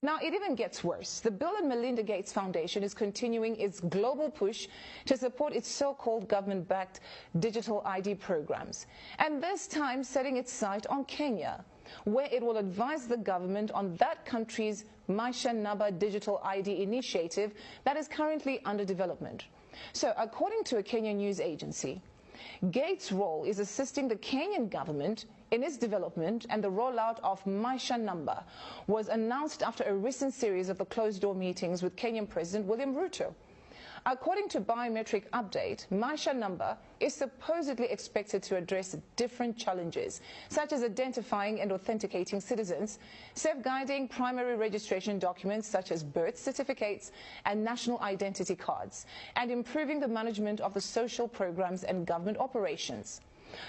Now, it even gets worse. The Bill and Melinda Gates Foundation is continuing its global push to support its so-called government-backed digital ID programs, and this time setting its sight on Kenya, where it will advise the government on that country's Maisha Namba digital ID initiative that is currently under development. So, according to a Kenyan news agency, Gates' role is assisting the Kenyan government in its development, and the rollout of Maisha Namba was announced after a recent series of the closed-door meetings with Kenyan President William Ruto. According to Biometric Update, Maisha Namba is supposedly expected to address different challenges, such as identifying and authenticating citizens, safeguarding primary registration documents such as birth certificates and national identity cards, and improving the management of the social programs and government operations.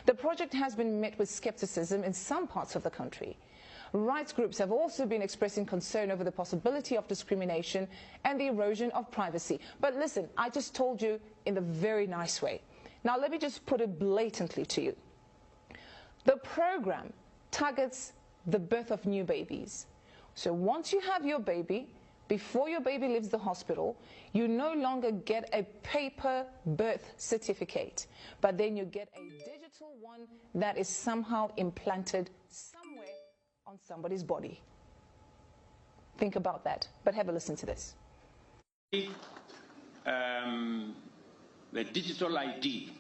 The project has been met with skepticism in some parts of the country. Rights groups have also been expressing concern over the possibility of discrimination and the erosion of privacy. But listen, I just told you in a very nice way. Now let me just put it blatantly to you. The program targets the birth of new babies. So once you have your baby, before your baby leaves the hospital, you no longer get a paper birth certificate, but then you get a digital one that is somehow implanted somewhere on somebody's body. Think about that, but have a listen to this. The digital ID,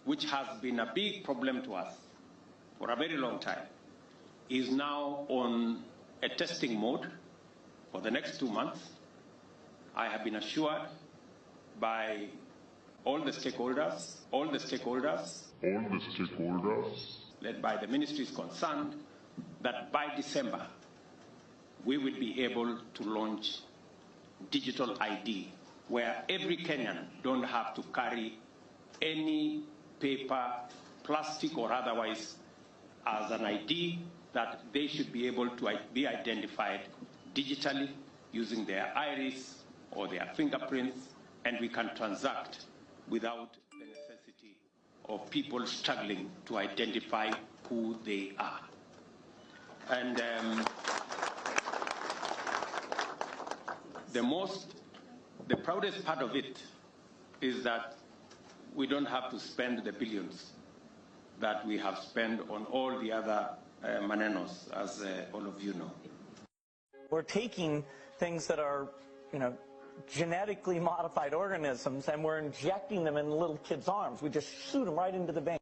which has been a big problem to us for a very long time, is now on a testing mode for the next 2 months. I have been assured by all the stakeholders, led by the ministries concerned, that by December we will be able to launch digital ID, where every Kenyan don't have to carry any paper, plastic or otherwise, as an ID, that they should be able to be identified digitally using their iris or their fingerprints, and we can transact without the necessity of people struggling to identify who they are. And the proudest part of it is that we don't have to spend the billions that we have spent on all the other manenos, as all of you know. We're taking things that are, genetically modified organisms, and we're injecting them in little kids' arms. We just shoot them right into the vein.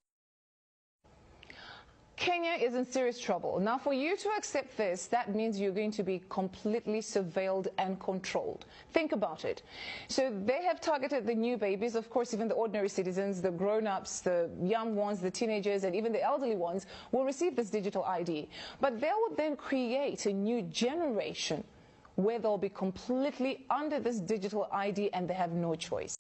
Kenya is in serious trouble. Now, for you to accept this, that means you're going to be completely surveilled and controlled. Think about it. So they have targeted the new babies, of course, even the ordinary citizens, the grown-ups, the young ones, the teenagers, and even the elderly ones will receive this digital ID. But they will then create a new generation where they'll be completely under this digital ID and they have no choice.